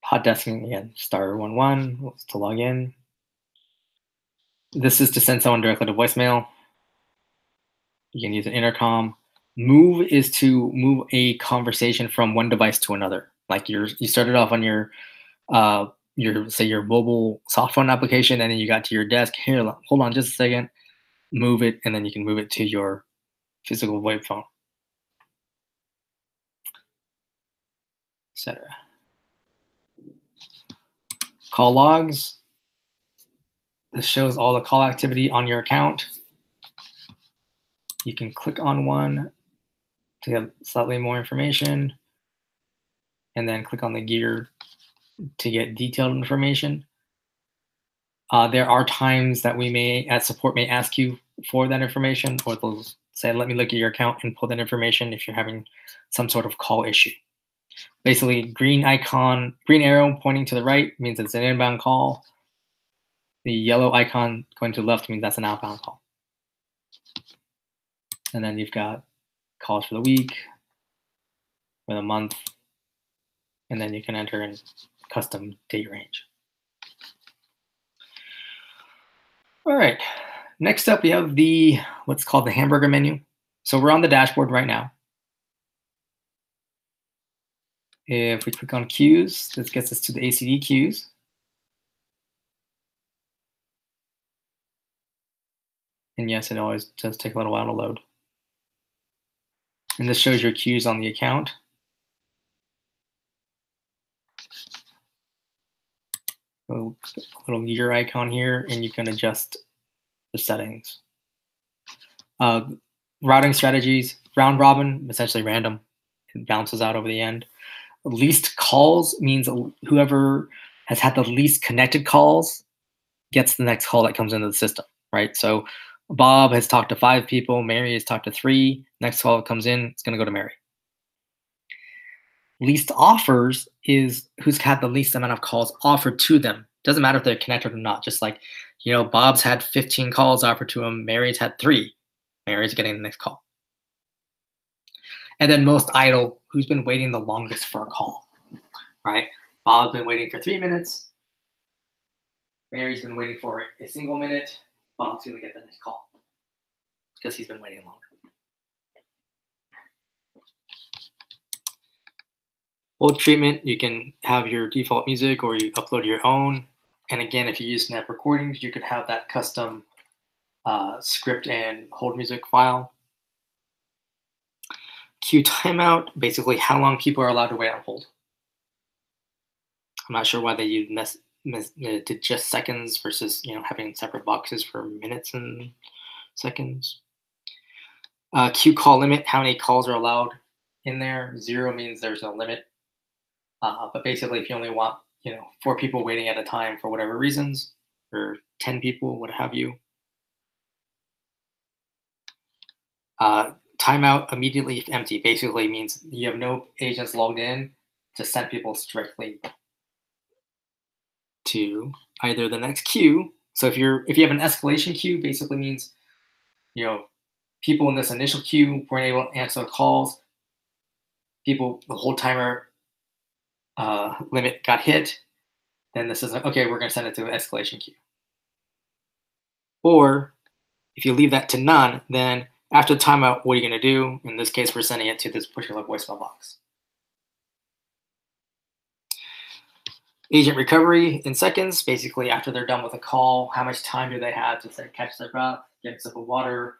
Hot desking, again, *11 to log in. This is to send someone directly to voicemail. You can use an intercom. Move is to move a conversation from one device to another. Like you started off on your mobile soft phone application, and then you got to your desk. Here, hold on just a second. Move it, and then you can move it to your physical VoIP phone, etc. Call logs. This shows all the call activity on your account. You can click on one to get slightly more information, and then click on the gear to get detailed information. There are times that at support may ask you for that information, or they'll say, let me look at your account and pull that information if you're having some sort of call issue. Basically, green arrow pointing to the right means it's an inbound call. The yellow icon going to the left means that's an outbound call. And then you've got calls for the week, for the month, and then you can enter in custom date range. All right, next up we have what's called the hamburger menu. So we're on the dashboard right now. If we click on queues, this gets us to the ACD queues. And yes, it always does take a little while to load. And this shows your queues on the account. A little gear icon here, and you can adjust the settings. Routing strategies, round robin, essentially random. It bounces out over the end. Least calls means whoever has had the least connected calls gets the next call that comes into the system, right? So Bob has talked to 5 people, Mary has talked to 3. Next call that comes in, it's going to go to Mary. Least offers is who's had the least amount of calls offered to them. Doesn't matter if they're connected or not. Just like, Bob's had 15 calls offered to him, Mary's had 3. Mary's getting the next call. And then most idle, who's been waiting the longest for a call, right? Bob's been waiting for 3 minutes. Mary's been waiting for a single minute. Bob's going to get the next call because he's been waiting longer. Hold treatment, you can have your default music or you upload your own. And again, if you use Snap Recordings, you could have that custom script and hold music file. Queue timeout, basically how long people are allowed to wait on hold. I'm not sure why they did just seconds versus having separate boxes for minutes and seconds. Queue call limit, how many calls are allowed in there. 0 means there's no limit. But basically, if you only want 4 people waiting at a time for whatever reasons, or 10 people, what have you. Timeout immediately empty basically means you have no agents logged in to send people strictly to either the next queue. So if you have an escalation queue, basically means people in this initial queue weren't able to answer calls. The whole timer limit got hit. Then this is okay. We're going to send it to an escalation queue. Or if you leave that to none, then after the timeout, what are you going to do? In this case, we're sending it to this particular voicemail box. Agent recovery in seconds, basically after they're done with a call, how much time do they have to catch their breath, get a sip of water,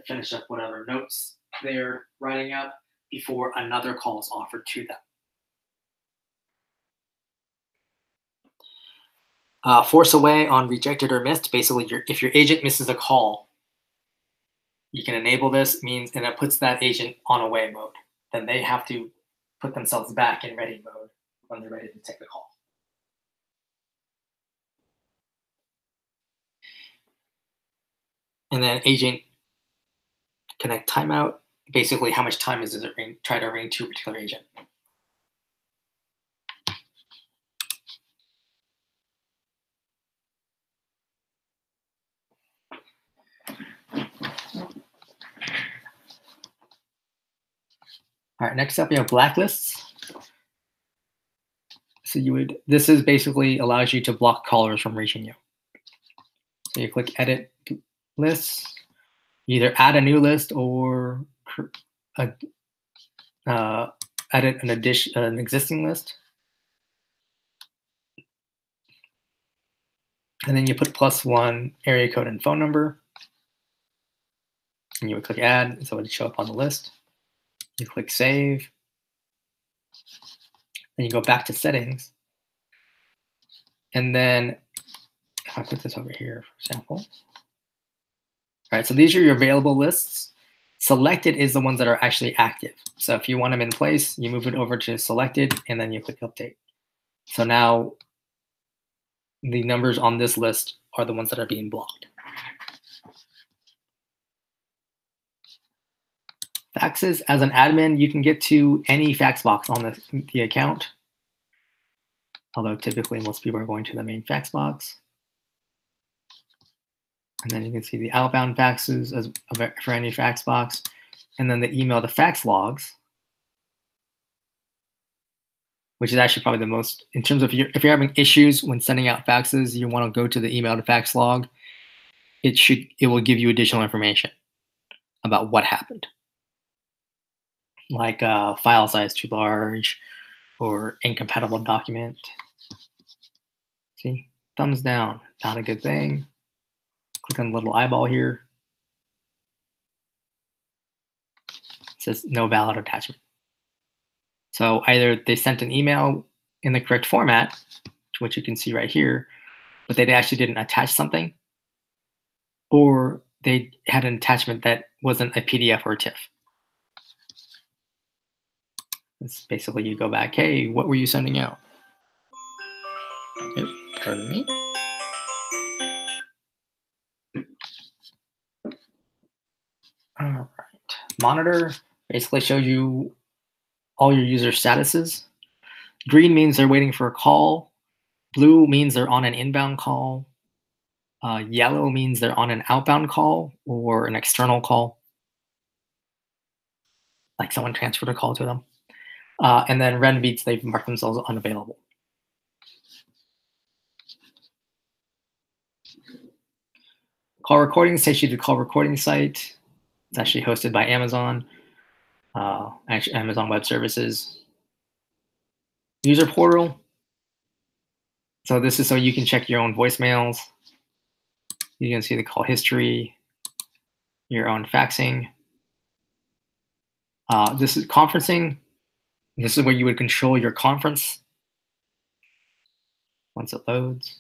finish up whatever notes they're writing up before another call is offered to them. Force away on rejected or missed. Basically, if your agent misses a call, you can enable this, and it puts that agent on away mode. Then they have to put themselves back in ready mode when they're ready to take the call. And then agent connect timeout. Basically, how much time does it try to ring to a particular agent? All right, next up we have blacklists. So this is basically allows you to block callers from reaching you. So you click edit lists, either add a new list or edit an existing list. And then you put +1 area code and phone number. And you would click add, so it would show up on the list. You click save. Then you go back to settings. And then if I put this over here, for example. All right, so these are your available lists. Selected is the ones that are actually active. So if you want them in place, you move it over to selected, and then you click update. So now the numbers on this list are the ones that are being blocked. Faxes, as an admin, you can get to any fax box on the account. Although typically most people are going to the main fax box. And then you can see the outbound faxes for any fax box. And then the email to fax logs, which is actually probably the most, in terms of if you're having issues when sending out faxes, you want to go to the email to fax log. It will give you additional information about what happened, like file size too large or incompatible document. See, thumbs down, not a good thing. Click on the little eyeball here. It says no valid attachment. So either they sent an email in the correct format, which you can see right here, but they actually didn't attach something, or they had an attachment that wasn't a PDF or a TIFF. It's basically you go back, hey, what were you sending out? Oops, pardon me. All right. Monitor basically shows you all your user statuses. Green means they're waiting for a call. Blue means they're on an inbound call. Yellow means they're on an outbound call or an external call, like someone transferred a call to them. And then red means they've marked themselves unavailable. Call recordings takes you to the call recording site. It's actually hosted by Amazon, actually Amazon Web Services. User portal. So this is so you can check your own voicemails. You can see the call history, your own faxing. This is conferencing. This is where you would control your conference once it loads.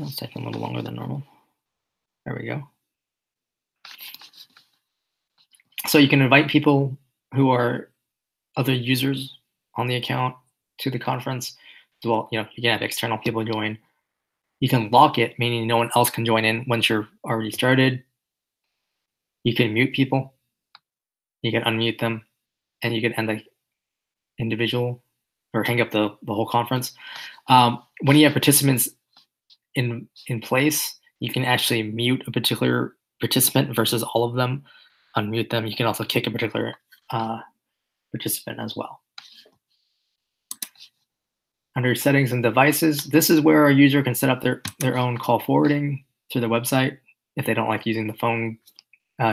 It's taking a little longer than normal. There we go. So you can invite people who are other users on the account to the conference. Well, you can have external people join. You can lock it, meaning no one else can join in once you're already started. You can mute people. You can unmute them, and you can end the individual or hang up the whole conference. When you have participants in place, you can actually mute a particular participant versus all of them, unmute them. You can also kick a particular participant as well. Under settings and devices, this is where a user can set up their own call forwarding through the website if they don't like using the phone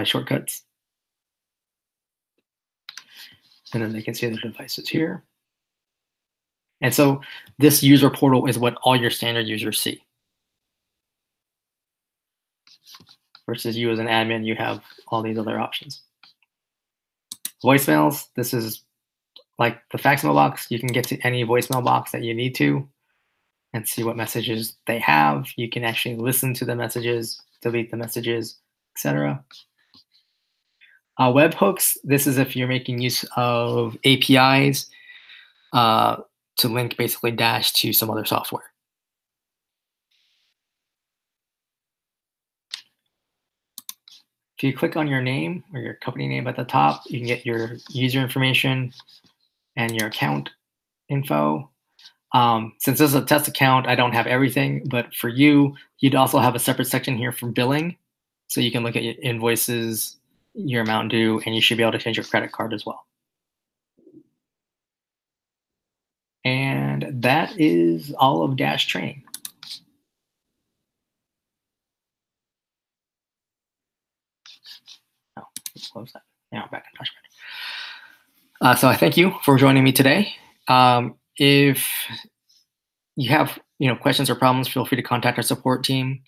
shortcuts. And then they can see their devices here. And so this user portal is what all your standard users see. Versus you as an admin, you have all these other options. Voicemails, this is like the fax mailbox. You can get to any voicemail box that you need to and see what messages they have. You can actually listen to the messages, delete the messages, etc. Webhooks, this is if you're making use of APIs to link basically Dash to some other software. If you click on your name or your company name at the top, you can get your user information and your account info. Since this is a test account, I don't have everything, but for you, you'd also have a separate section here for billing. So you can look at your invoices, your amount due, and you should be able to change your credit card as well. And that is all of Dash training. Oh, let's close that. Now I'm back in Dashboard. So I thank you for joining me today. If you have questions or problems, feel free to contact our support team. You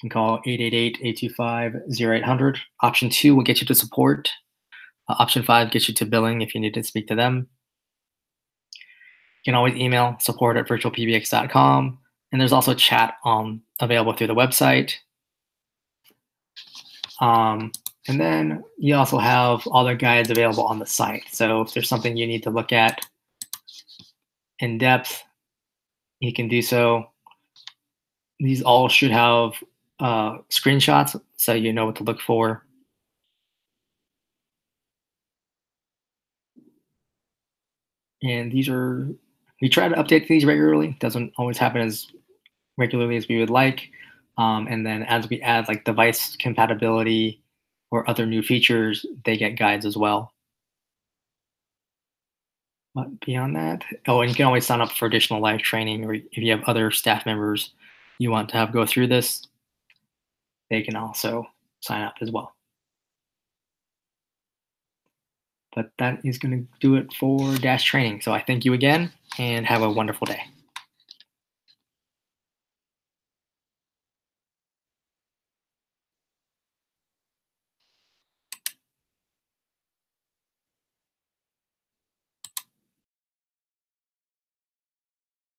can call 888-825-0800. Option 2 will get you to support. Option 5 gets you to billing if you need to speak to them. You can always email support@virtualpbx.com. And there's also chat available through the website. And then you also have all the guides available on the site. So if there's something you need to look at in depth, you can do so. These all should have screenshots so you know what to look for. And we try to update these regularly. Doesn't always happen as regularly as we would like, And then as we add like device compatibility or other new features, they get guides as well. But beyond that, oh, and you can always sign up for additional live training, or if you have other staff members you want to have go through this, they can also sign up as well. But that is going to do it for Dash training. So I thank you again and have a wonderful day.